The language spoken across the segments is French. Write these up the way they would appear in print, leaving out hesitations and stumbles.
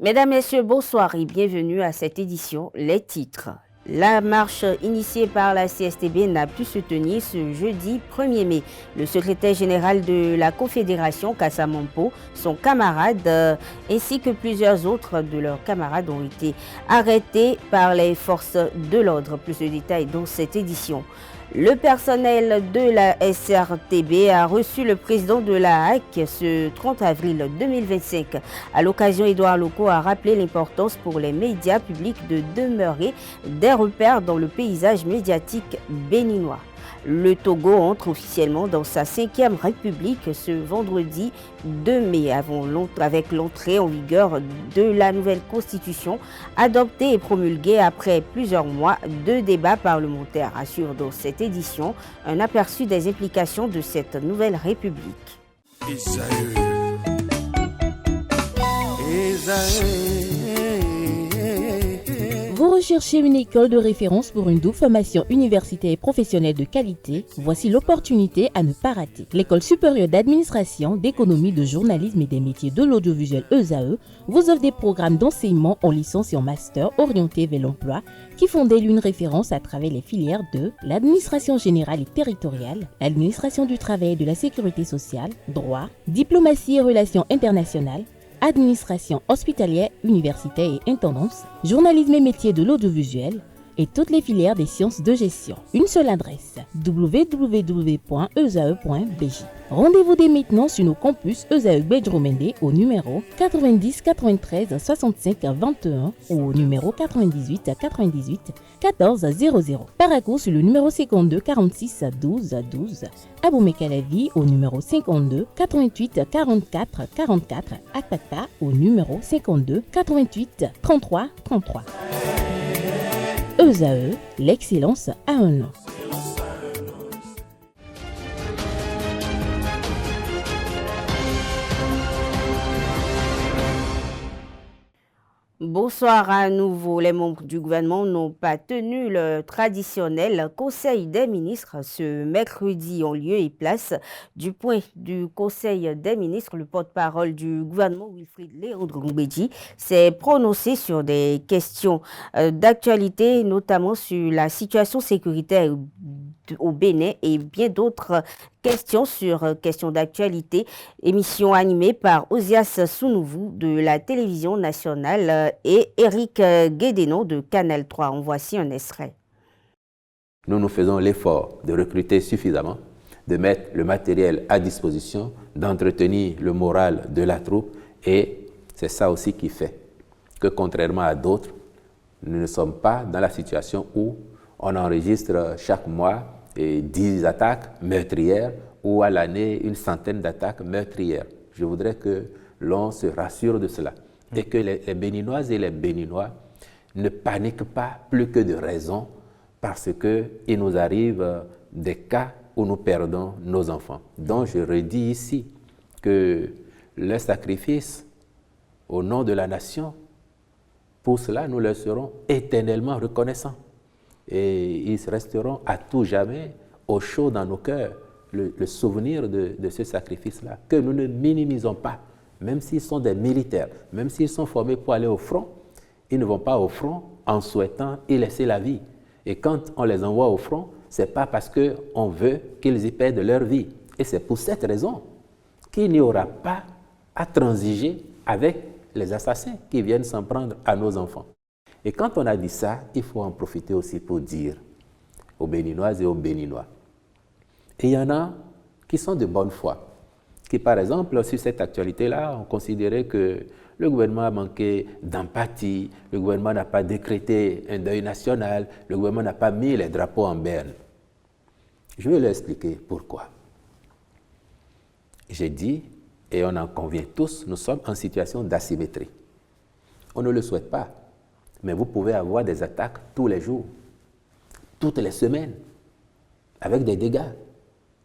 Mesdames, Messieurs, bonsoir et bienvenue à cette édition. Les titres. La marche initiée par la CSTB n'a pu se tenir ce jeudi 1er mai. Le secrétaire général de la Confédération, Kassa Mampo, son camarade, ainsi que plusieurs autres de leurs camarades ont été arrêtés par les forces de l'ordre. Plus de détails dans cette édition. Le personnel de la SRTB a reçu le président de la HAC ce 30 avril 2025. À l'occasion, Édouard Loko a rappelé l'importance pour les médias publics de demeurer des repères dans le paysage médiatique béninois. Le Togo entre officiellement dans sa 5e République ce vendredi 2 mai, avec l'entrée en vigueur de la nouvelle constitution adoptée et promulguée après plusieurs mois de débats parlementaires. Assure dans cette édition un aperçu des implications de cette nouvelle République. Vous recherchez une école de référence pour une double formation universitaire et professionnelle de qualité? Voici l'opportunité à ne pas rater. L'École supérieure d'administration, d'économie, de journalisme et des métiers de l'audiovisuel ESAE vous offre des programmes d'enseignement en licence et en master orientés vers l'emploi qui font d'elle une référence à travers les filières de l'administration générale et territoriale, l'administration du travail et de la sécurité sociale, droit, diplomatie et relations internationales, administration hospitalière, universitaire et intendance, journalisme et métiers de l'audiovisuel et toutes les filières des sciences de gestion. Une seule adresse, www.esae.bj. Rendez-vous dès maintenant sur nos campus ESAE Bedjromende au numéro 90 93 65 21 ou au numéro 98 98 14 00. Paracourt sur le numéro 52 46 12 12. Aboumé-Calavi au numéro 52 88 44 44. Akpata au numéro 52 88 33 33. ESAE, l'excellence à un nom. Bonsoir à nouveau. Les membres du gouvernement n'ont pas tenu le traditionnel Conseil des ministres ce mercredi en lieu et place du point du Conseil des ministres. Le porte-parole du gouvernement, Wilfried Léandre Ngoumbedji, s'est prononcé sur des questions d'actualité, notamment sur la situation sécuritaire au Bénin et bien d'autres questions d'actualité. Émission animée par Osias Sounouvou de la télévision nationale et Eric Guédénon de Canal 3. En voici un extrait. Nous faisons l'effort de recruter suffisamment, de mettre le matériel à disposition, d'entretenir le moral de la troupe, et c'est ça aussi qui fait que, contrairement à d'autres, nous ne sommes pas dans la situation où on enregistre chaque mois 10 attaques meurtrières ou à l'année une centaine d'attaques meurtrières. Je voudrais que l'on se rassure de cela et que les Béninoises et les Béninois ne paniquent pas plus que de raison parce qu'il nous arrive des cas où nous perdons nos enfants. Donc je redis ici que le sacrifice au nom de la nation, pour cela nous leur serons éternellement reconnaissants. Et ils resteront à tout jamais au chaud dans nos cœurs, le souvenir de ce sacrifice-là, que nous ne minimisons pas, même s'ils sont des militaires, même s'ils sont formés pour aller au front, ils ne vont pas au front en souhaitant y laisser la vie. Et quand on les envoie au front, ce n'est pas parce qu'on veut qu'ils y perdent leur vie. Et c'est pour cette raison qu'il n'y aura pas à transiger avec les assassins qui viennent s'en prendre à nos enfants. Et quand on a dit ça, il faut en profiter aussi pour dire aux Béninoises et aux Béninois. Et il y en a qui sont de bonne foi, qui par exemple, sur cette actualité-là, ont considéré que le gouvernement a manqué d'empathie, le gouvernement n'a pas décrété un deuil national, le gouvernement n'a pas mis les drapeaux en berne. Je vais leur expliquer pourquoi. J'ai dit, et on en convient tous, nous sommes en situation d'asymétrie. On ne le souhaite pas. Mais vous pouvez avoir des attaques tous les jours, toutes les semaines, avec des dégâts,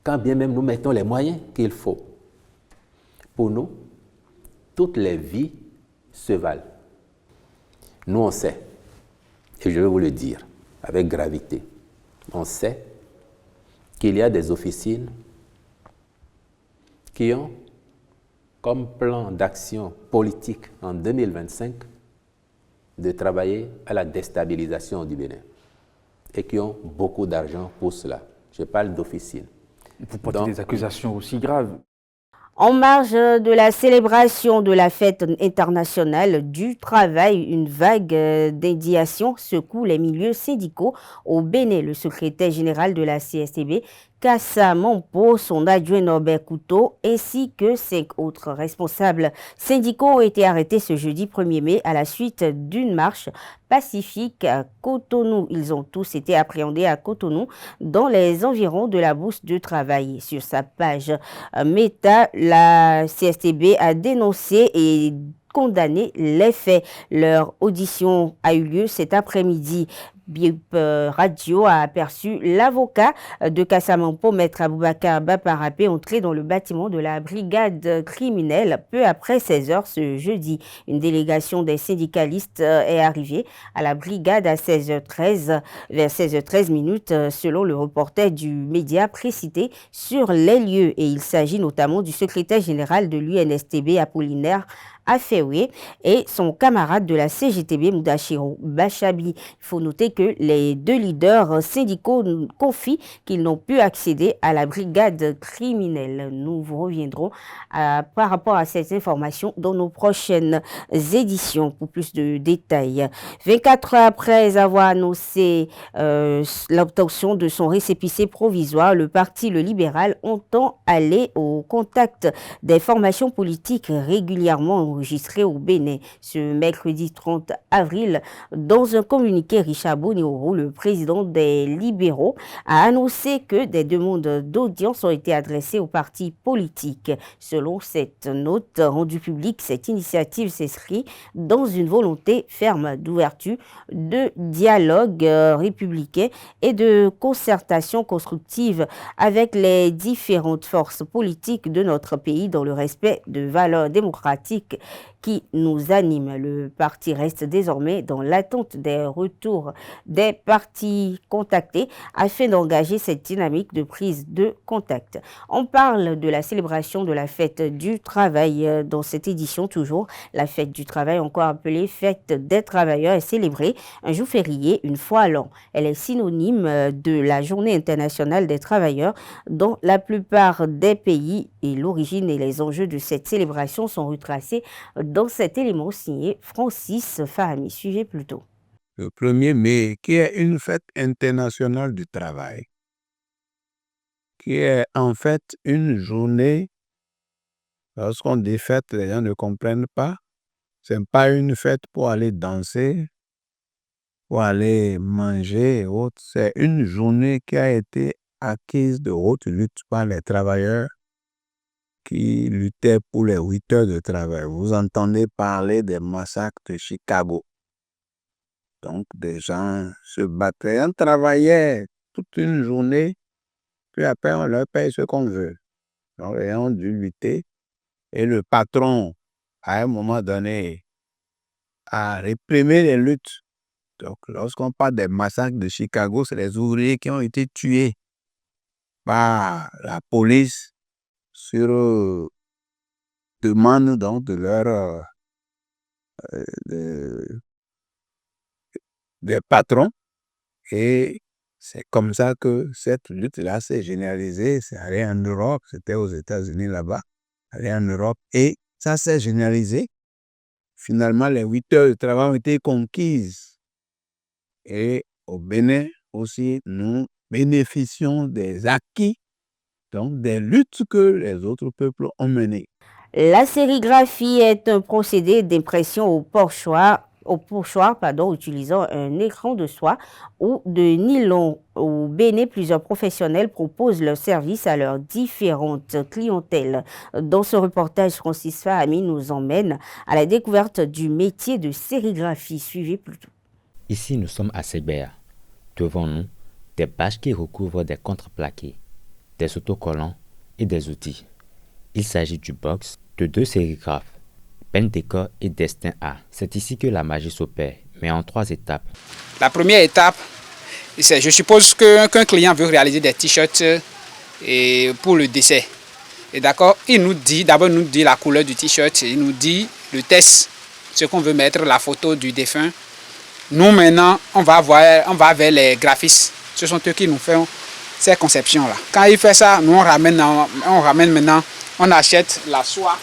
quand bien même nous mettons les moyens qu'il faut. Pour nous, toutes les vies se valent. Nous, on sait, et je vais vous le dire avec gravité, on sait qu'il y a des officines qui ont comme plan d'action politique en 2025 de travailler à la déstabilisation du Bénin et qui ont beaucoup d'argent pour cela. Je parle d'officines. Vous portez des accusations aussi graves. En marge de la célébration de la fête internationale du travail, une vague d'indignation secoue les milieux syndicaux au Bénin. Le secrétaire général de la CSTB, Kassa Mampo, son adjoint Norbert Couteau, ainsi que 5 autres responsables syndicaux ont été arrêtés ce jeudi 1er mai à la suite d'une marche pacifique à Cotonou. Ils ont tous été appréhendés à Cotonou dans les environs de la bourse de travail. Sur sa page Meta, la CSTB a dénoncé et condamné les faits. Leur audition a eu lieu cet après-midi. Bip Radio a aperçu l'avocat de Kassa Mampo, Maître Aboubakar Baparapé, entré dans le bâtiment de la brigade criminelle peu après 16h ce jeudi. Une délégation des syndicalistes est arrivée à la brigade à 16h13, vers 16h13 minutes, selon le reporter du média précité sur les lieux. Et il s'agit notamment du secrétaire général de l'UNSTB, Apollinaire Afewe, et son camarade de la CGTB, Moudachiro Bachabi. Il faut noter que les deux leaders syndicaux confient qu'ils n'ont pu accéder à la brigade criminelle. Nous vous reviendrons par rapport à cette information dans nos prochaines éditions pour plus de détails. 24 heures après avoir annoncé l'obtention de son récépissé provisoire, le parti Le Libéral entend aller au contact des formations politiques régulièrement enregistrées au Bénin. Ce mercredi 30 avril, dans un communiqué, Richard Bonioro, le président des libéraux, a annoncé que des demandes d'audience ont été adressées aux partis politiques. Selon cette note rendue publique, cette initiative s'inscrit dans une volonté ferme d'ouverture, de dialogue républicain et de concertation constructive avec les différentes forces politiques de notre pays dans le respect de valeurs démocratiques qui nous animent. Le parti reste désormais dans l'attente des retours des partis contactés afin d'engager cette dynamique de prise de contact. On parle de la célébration de la fête du travail dans cette édition toujours. La fête du travail, encore appelée fête des travailleurs, est célébrée un jour férié une fois à l'an. Elle est synonyme de la journée internationale des travailleurs dans la plupart des pays et l'origine et les enjeux de cette célébration sont retracés dans cet élément signé Francis Fahmi. Suivez plutôt. Le 1er mai, qui est une fête internationale du travail, qui est en fait une journée, lorsqu'on dit fête, les gens ne comprennent pas. Ce n'est pas une fête pour aller danser, pour aller manger et autres. C'est une journée qui a été acquise de haute lutte par les travailleurs qui luttaient pour les 8 heures de travail. Vous entendez parler des massacres de Chicago. Donc, des gens se battaient, on travaillait toute une journée, puis après, on leur paye ce qu'on veut. Donc, ils ont dû lutter. Et le patron, à un moment donné, a réprimé les luttes. Donc, lorsqu'on parle des massacres de Chicago, c'est les ouvriers qui ont été tués par la police sur demande donc de leur des patrons. Et c'est comme ça que cette lutte-là s'est généralisée. C'est allé en Europe, c'était aux États-Unis là-bas, allé en Europe. Et ça s'est généralisé. Finalement, les 8 heures de travail ont été conquises. Et au Bénin aussi, nous bénéficions des acquis, donc des luttes que les autres peuples ont menées. La sérigraphie est un procédé d'impression au pochoir, utilisant un écran de soie ou de nylon. Au Bénin, plusieurs professionnels proposent leurs services à leurs différentes clientèles. Dans ce reportage, Francis Fahmi nous emmène à la découverte du métier de sérigraphie. Suivez plutôt. Ici, nous sommes à Sébéa. Devant nous, des bâches qui recouvrent des contreplaqués, des autocollants et des outils. Il s'agit du box de 2 sérigraphes, Ben Décor et Destin A. C'est ici que la magie s'opère, mais en 3 étapes. La première étape, c'est, je suppose qu'un client veut réaliser des t-shirts pour le décès. Et d'accord, il nous dit, d'abord il nous dit la couleur du t-shirt, il nous dit le test, ce qu'on veut mettre, la photo du défunt, Nous, maintenant, on va vers les graphistes. Ce sont eux qui nous font ces conceptions-là. Quand ils font ça, nous, on ramène maintenant, on achète la soie.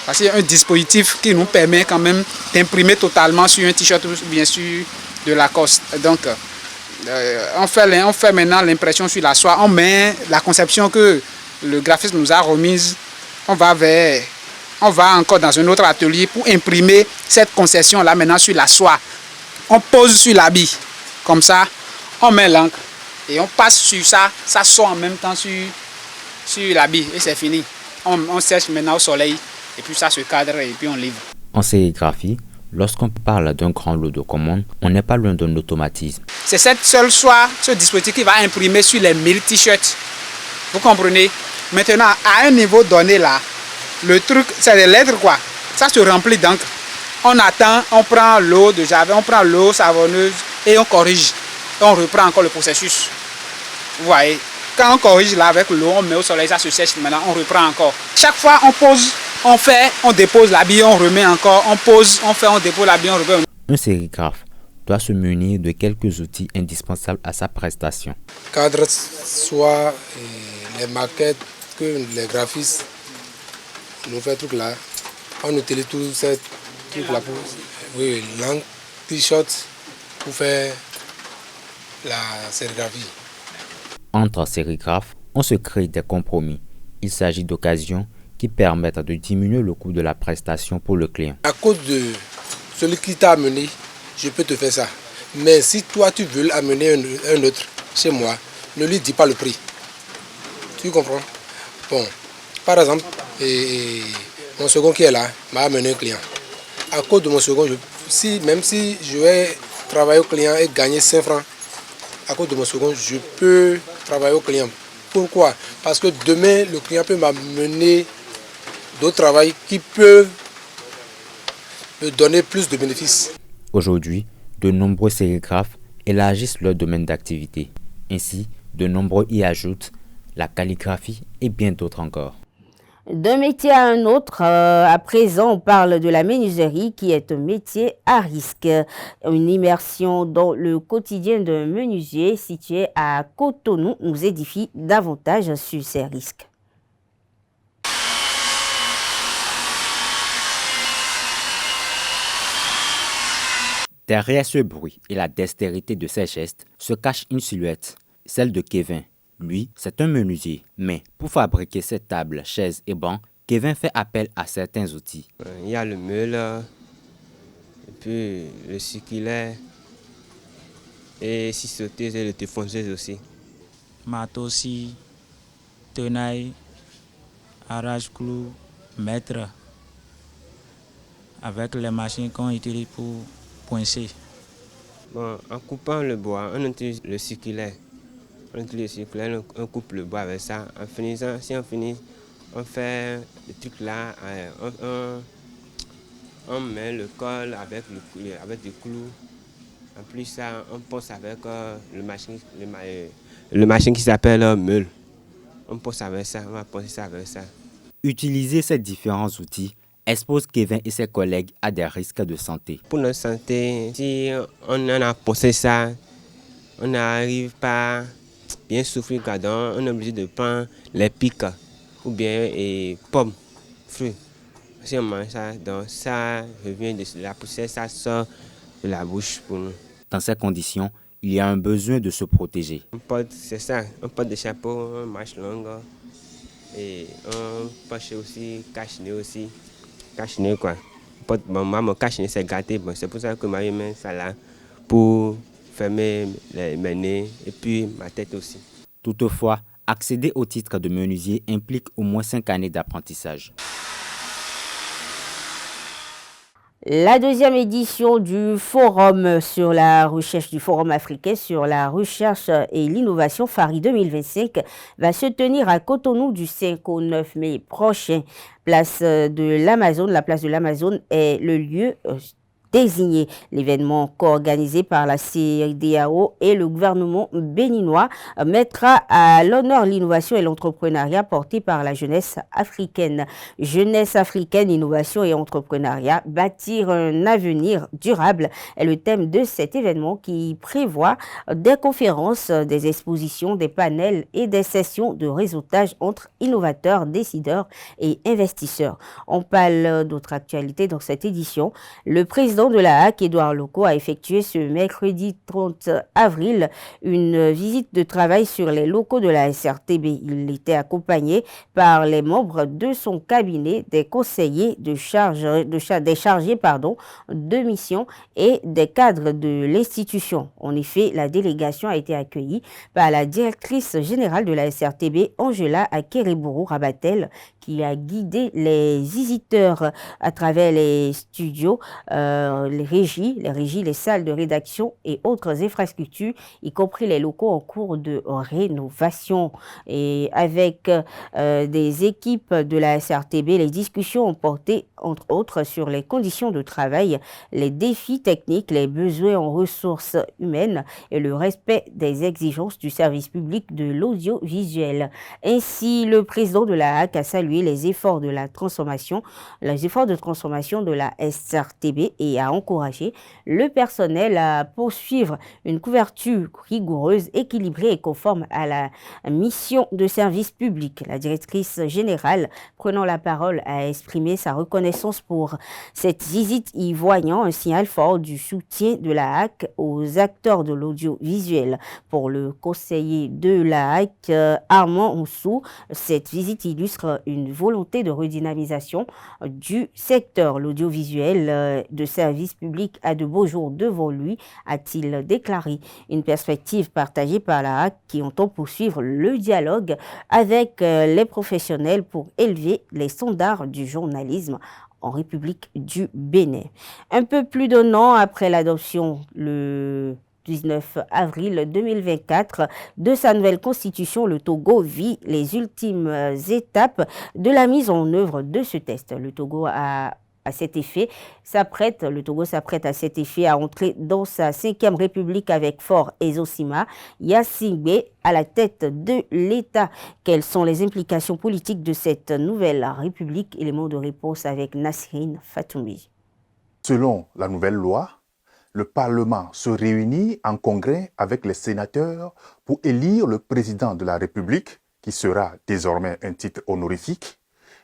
Parce qu'il y a un dispositif qui nous permet quand même d'imprimer totalement sur un t-shirt ou bien sûr de Lacoste. Donc, on fait maintenant l'impression sur la soie. On met la conception que le graphiste nous a remise. On va encore dans un autre atelier pour imprimer cette conception-là maintenant sur la soie. On pose sur l'habit. Comme ça, on met l'encre et on passe sur ça. Ça sort en même temps sur l'habit et c'est fini. On sèche maintenant au soleil. Et puis ça se cadre et puis on livre. En sérigraphie, lorsqu'on parle d'un grand lot de commandes, on n'est pas loin d'un automatisme. C'est cette seule soie, ce dispositif qui va imprimer sur les 1000 t-shirts. Vous comprenez? Maintenant, à un niveau donné là, le truc, c'est les lettres quoi. Ça se remplit d'encre. On attend, on prend l'eau de javel, on prend l'eau savonneuse et on corrige. Et on reprend encore le processus. Vous voyez? Quand on corrige là avec l'eau, on met au soleil, ça se sèche maintenant, on reprend encore. Chaque fois, on pose. On fait, on dépose l'habit, on remet encore, on pose, on fait, on dépose l'habit, on remet. Un sérigraphe doit se munir de quelques outils indispensables à sa prestation. Cadre, soit les maquettes que les graphistes nous font truc là, on utilise tout ces trucs là pour l'encre, t-shirt pour faire la sérigraphie. Entre sérigraphes, on se crée des compromis. Il s'agit d'occasions qui permettent de diminuer le coût de la prestation pour le client. À cause de celui qui t'a amené, je peux te faire ça. Mais si toi tu veux amener un autre chez moi, ne lui dis pas le prix. Tu comprends? Bon, par exemple, mon second qui est là m'a amené un client. À cause de mon second, même si je vais travailler au client et gagner 5 francs, à cause de mon second, je peux travailler au client. Pourquoi? Parce que demain, le client peut m'amener d'autres travail qui peuvent me donner plus de bénéfices. Aujourd'hui, de nombreux sérigraphes élargissent leur domaine d'activité. Ainsi, de nombreux y ajoutent la calligraphie et bien d'autres encore. D'un métier à un autre, à présent, on parle de la menuiserie qui est un métier à risque. Une immersion dans le quotidien d'un menuisier situé à Cotonou nous édifie davantage sur ces risques. Derrière ce bruit et la dextérité de ses gestes se cache une silhouette, celle de Kevin. Lui, c'est un menuisier, mais pour fabriquer ses tables, chaises et bancs, Kevin fait appel à certains outils. Il y a le meule, et puis le circulaire, et scissoteuse et le défonceuse aussi. Marteau aussi, tenaille, arrache-clou, mètre, avec les machines qu'on utilise pour poincer. Bon, en coupant le bois, on utilise le circulaire. On utilise le circulaire, on coupe le bois avec ça. En finissant, si on finit, on fait le truc là, on met le col avec du clou. En plus, ça, on pose avec le machine qui s'appelle meule. On pose avec ça, on va poser ça avec ça. Utiliser ces différents outils expose Kevin et ses collègues à des risques de santé. Pour notre santé, si on en a posé ça, on n'arrive pas bien souffrir quand on est obligé de prendre les pics ou bien pommes, fruits. Si on mange ça, donc ça revient de la poussière, ça sort de la bouche pour nous. Dans ces conditions, il y a un besoin de se protéger. C'est ça, on porte des chapeaux, on marche longue et on porte aussi cache-nez aussi. Cache-nez quoi. Moi, mon cache-nez c'est gâté, bon, c'est pour ça que ma vie met ça là pour fermer mes nez et puis ma tête aussi. Toutefois, accéder au titre de menuisier implique au moins 5 années d'apprentissage. La deuxième édition du Forum sur la recherche du Forum africain sur la recherche et l'innovation FARI 2025 va se tenir à Cotonou du 5 au 9 mai prochain. La place de l'Amazone est le lieu désignés. L'événement co-organisé par la CEDEAO et le gouvernement béninois mettra à l'honneur l'innovation et l'entrepreneuriat porté par la jeunesse africaine. Jeunesse africaine, innovation et entrepreneuriat, bâtir un avenir durable est le thème de cet événement qui prévoit des conférences, des expositions, des panels et des sessions de réseautage entre innovateurs, décideurs et investisseurs. On parle d'autres actualités dans cette édition. Le président de la HAC, Édouard Loko, a effectué ce mercredi 30 avril une visite de travail sur les locaux de la SRTB. Il était accompagné par les membres de son cabinet, des conseillers des chargés de mission et des cadres de l'institution. En effet, la délégation a été accueillie par la directrice générale de la SRTB, Angela Akerebourou Rabatel, qui a guidé les visiteurs à travers les studios, les régies, les salles de rédaction et autres infrastructures, y compris les locaux en cours de rénovation. Et avec des équipes de la SRTB, les discussions ont porté, entre autres, sur les conditions de travail, les défis techniques, les besoins en ressources humaines et le respect des exigences du service public de l'audiovisuel. Ainsi, le président de la HAC a salué les efforts de transformation de la SRTB et a encouragé le personnel à poursuivre une couverture rigoureuse, équilibrée et conforme à la mission de service public. La directrice générale, prenant la parole, a exprimé sa reconnaissance pour cette visite, y voyant un signal fort du soutien de la HAC aux acteurs de l'audiovisuel. Pour le conseiller de la HAC, Armand Moussou, cette visite illustre une volonté de redynamisation du secteur. L'audiovisuel de service public a de beaux jours devant lui, a-t-il déclaré. Une perspective partagée par la HAC qui entend poursuivre le dialogue avec les professionnels pour élever les standards du journalisme en République du Bénin. Un peu plus d'un an après l'adoption, le 19 avril 2024, de sa nouvelle constitution, le Togo vit les ultimes étapes de la mise en œuvre de ce texte. Le Togo s'apprête à cet effet à entrer dans sa 5e république avec Faure Ezosima Yassingbe à la tête de l'État. Quelles sont les implications politiques de cette nouvelle république? Élément de réponse avec Nasrine Fatoumi. Selon la nouvelle loi, le Parlement se réunit en congrès avec les sénateurs pour élire le président de la République, qui sera désormais un titre honorifique,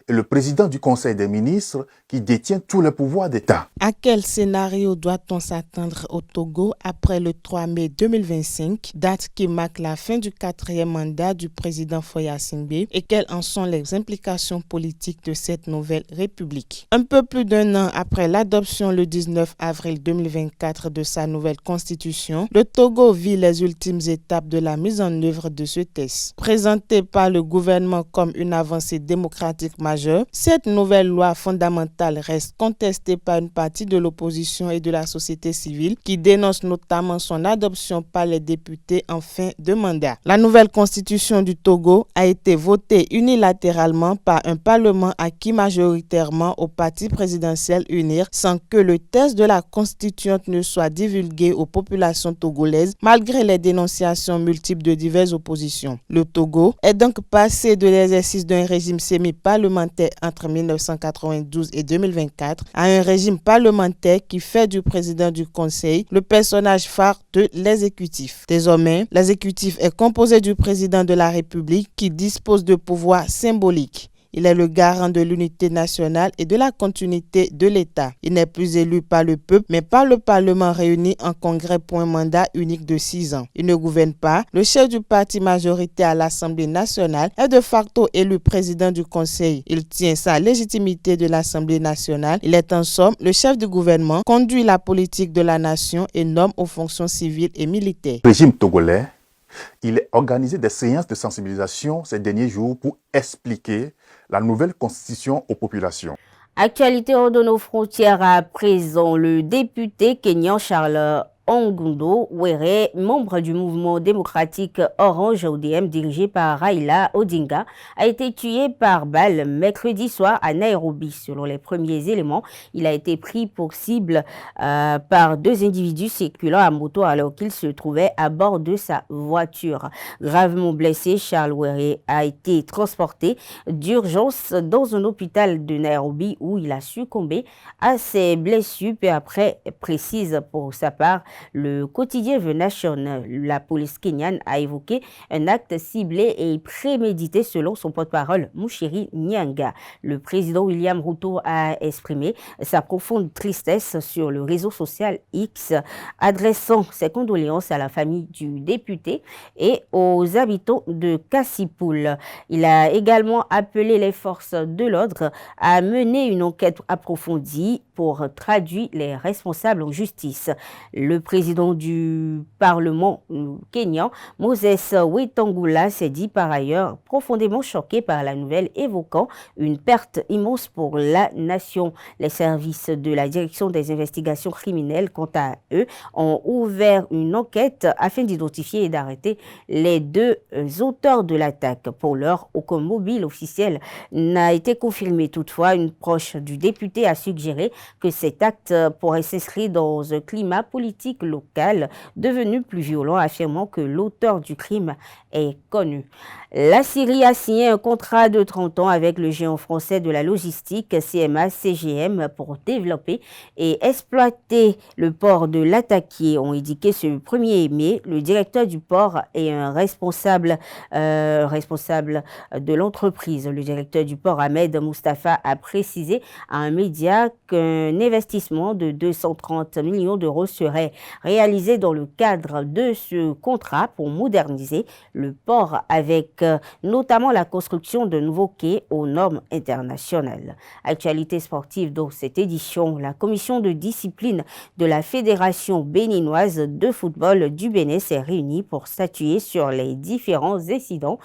et le président du Conseil des ministres qui détient tous les pouvoirs d'État. À quel scénario doit-on s'attendre au Togo après le 3 mai 2025, date qui marque la fin du 4e mandat du président Faure Yassingbe, et quelles en sont les implications politiques de cette nouvelle république? Un peu plus d'un an après l'adoption le 19 avril 2024 de sa nouvelle constitution, le Togo vit les ultimes étapes de la mise en œuvre de ce texte. Présenté par le gouvernement comme une avancée démocratique majeure, cette nouvelle loi fondamentale reste contestée par une partie de l'opposition et de la société civile qui dénonce notamment son adoption par les députés en fin de mandat. La nouvelle constitution du Togo a été votée unilatéralement par un parlement acquis majoritairement au parti présidentiel UNIR sans que le texte de la constituante ne soit divulgué aux populations togolaises malgré les dénonciations multiples de diverses oppositions. Le Togo est donc passé de l'exercice d'un régime semi-parlementaire entre 1992 et 2024 à un régime parlementaire qui fait du président du Conseil le personnage phare de l'exécutif. Désormais, l'exécutif est composé du président de la République qui dispose de pouvoirs symboliques. Il est le garant de l'unité nationale et de la continuité de l'État. Il n'est plus élu par le peuple, mais par le Parlement réuni en congrès pour un mandat unique de 6 ans. Il ne gouverne pas. Le chef du parti majoritaire à l'Assemblée nationale est de facto élu président du Conseil. Il tient sa légitimité de l'Assemblée nationale. Il est en somme le chef du gouvernement, conduit la politique de la nation et nomme aux fonctions civiles et militaires. Le régime togolais, il a organisé des séances de sensibilisation ces derniers jours pour expliquer la nouvelle constitution aux populations. Actualité hors de nos frontières à présent, le député kenyan Charles Ongundo Were, membre du mouvement démocratique Orange ODM dirigé par Raila Odinga, a été tué par balle mercredi soir à Nairobi. Selon les premiers éléments, il a été pris pour cible par deux individus circulant à moto alors qu'il se trouvait à bord de sa voiture. Gravement blessé, Charles Were a été transporté d'urgence dans un hôpital de Nairobi où il a succombé à ses blessures peu après, précise pour sa part le quotidien The Nation. La police kenyane a évoqué un acte ciblé et prémédité selon son porte-parole Muchiri Nyanga. Le président William Ruto a exprimé sa profonde tristesse sur le réseau social X, adressant ses condoléances à la famille du député et aux habitants de Kassipoul. Il a également appelé les forces de l'ordre à mener une enquête approfondie pour traduire les responsables en justice. Le président du Parlement kényan, Moses Wetangula, s'est dit par ailleurs profondément choqué par la nouvelle, évoquant une perte immense pour la nation. Les services de la direction des investigations criminelles, quant à eux, ont ouvert une enquête afin d'identifier et d'arrêter les deux auteurs de l'attaque. Pour l'heure, aucun mobile officiel n'a été confirmé. Toutefois, une proche du député a suggéré que cet acte pourrait s'inscrire dans un climat politique local devenu plus violent, affirmant que l'auteur du crime est connu. La Syrie a signé un contrat de 30 ans avec le géant français de la logistique CMA-CGM pour développer et exploiter le port de Latakia, ont indiqué ce 1er mai le directeur du port et un responsable de l'entreprise. Le directeur du port, Ahmed Mustafa, a précisé à un média qu'un investissement de 230 millions d'euros serait réalisé dans le cadre de ce contrat pour moderniser le port avec notamment la construction de nouveaux quais aux normes internationales. Actualité sportive dans cette édition, la commission de discipline de la Fédération béninoise de football du Bénin s'est réunie pour statuer sur les différents incidents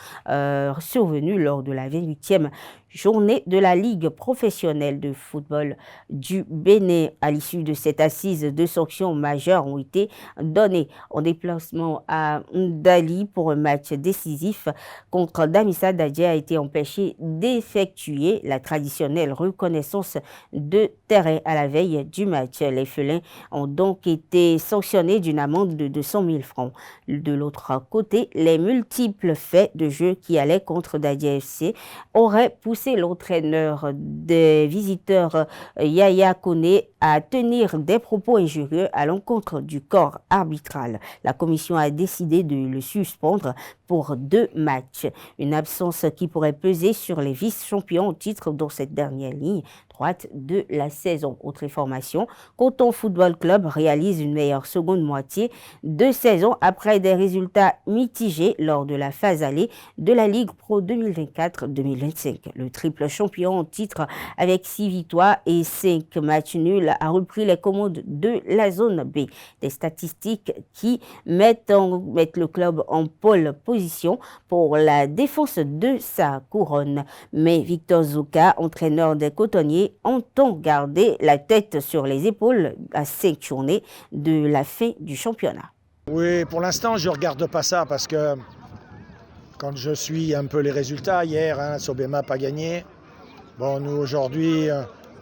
survenus lors de la 28e journée de la Ligue professionnelle de football du Bénin. À l'issue de cette assise, 2 sanctions majeures ont été données en déplacement à Ndali pour un match décisif contre Damissa. Dadje a été empêché d'effectuer la traditionnelle reconnaissance de terrain à la veille du match. Les félins ont donc été sanctionnés d'une amende de 200 000 francs. De l'autre côté, les multiples faits de jeu qui allaient contre Dadje FC auraient poussé l'entraîneur des visiteurs Yaya Kone à tenir des propos injurieux à l'encontre du corps arbitral. La commission a décidé de le suspendre pour 2 matchs. Une absence qui pourrait peser sur les vice-champions au titre dans cette dernière ligne droite de la saison. Autre information, Coton Football Club réalise une meilleure seconde moitié de saison après des résultats mitigés lors de la phase allée de la Ligue Pro 2024-2025. Le triple champion en titre avec 6 victoires et 5 matchs nuls a repris les commandes de la zone B. Des statistiques qui mettent le club en pole position pour la défense de sa couronne. Mais Victor Zouka, entraîneur des cotonniers, entend garder la tête sur les épaules à 5 journées de la fin du championnat. Oui, pour l'instant, je ne regarde pas ça parce que quand je suis un peu les résultats, hier, Sobema n'a pas gagné. Bon, nous, aujourd'hui,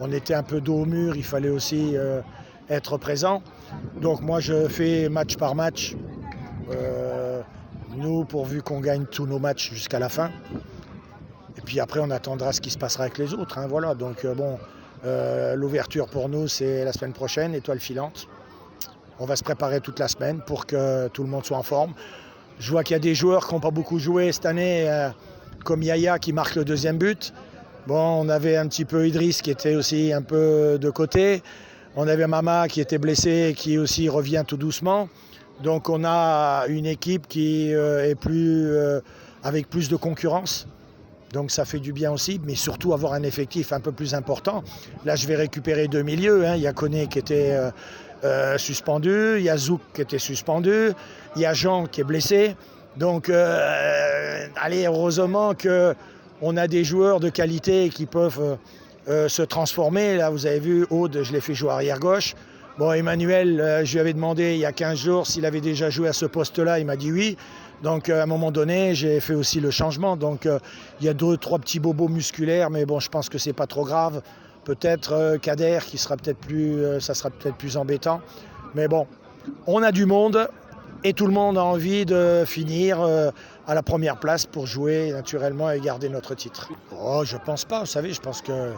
on était un peu dos au mur, il fallait aussi être présent. Donc moi, je fais match par match. Nous, pourvu qu'on gagne tous nos matchs jusqu'à la fin. Et puis après, on attendra ce qui se passera avec les autres. Voilà. Donc l'ouverture pour nous, c'est la semaine prochaine, étoile filante. On va se préparer toute la semaine pour que tout le monde soit en forme. Je vois qu'il y a des joueurs qui n'ont pas beaucoup joué cette année, comme Yaya qui marque le 2e but. Bon, on avait un petit peu Idriss qui était aussi un peu de côté. On avait Mama qui était blessé, qui aussi revient tout doucement. Donc on a une équipe qui est avec plus de concurrence. Donc ça fait du bien aussi, mais surtout avoir un effectif un peu plus important. Là, je vais récupérer 2 milieux. Il y a Koné qui était suspendu, il y a Zouk qui était suspendu, il y a Jean qui est blessé. Donc, heureusement qu'on a des joueurs de qualité qui peuvent se transformer. Là, vous avez vu, Aude, je l'ai fait jouer arrière gauche. Bon, Emmanuel, je lui avais demandé il y a 15 jours s'il avait déjà joué à ce poste-là. Il m'a dit oui. Donc, à un moment donné, j'ai fait aussi le changement. Donc, il y a 2-3 petits bobos musculaires, mais bon, je pense que c'est pas trop grave. Peut-être Kader, qui sera peut-être plus, ça sera peut-être plus embêtant. Mais bon, on a du monde et tout le monde a envie de finir à la première place pour jouer naturellement et garder notre titre. Oh, je pense pas, vous savez, je pense que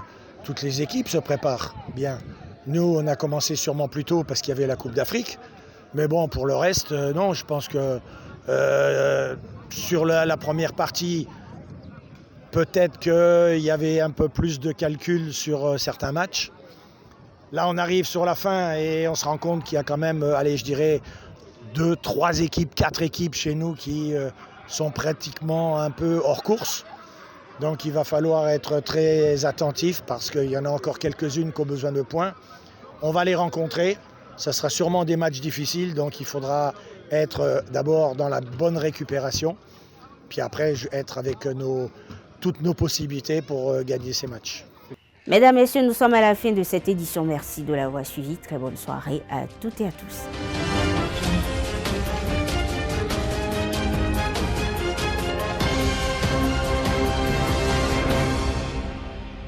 toutes les équipes se préparent bien. Nous, on a commencé sûrement plus tôt parce qu'il y avait la Coupe d'Afrique. Mais bon, pour le reste, non, je pense que sur la première partie, peut-être qu'il y avait un peu plus de calcul sur certains matchs. Là, on arrive sur la fin et on se rend compte qu'il y a quand même, allez, je dirais, 2, 3 équipes, 4 équipes chez nous qui sont pratiquement un peu hors course. Donc il va falloir être très attentif parce qu'il y en a encore quelques-unes qui ont besoin de points. On va les rencontrer. Ça sera sûrement des matchs difficiles, donc il faudra être d'abord dans la bonne récupération, puis après être avec toutes nos possibilités pour gagner ces matchs. Mesdames, Messieurs, nous sommes à la fin de cette édition. Merci de l'avoir suivi. Très bonne soirée à toutes et à tous.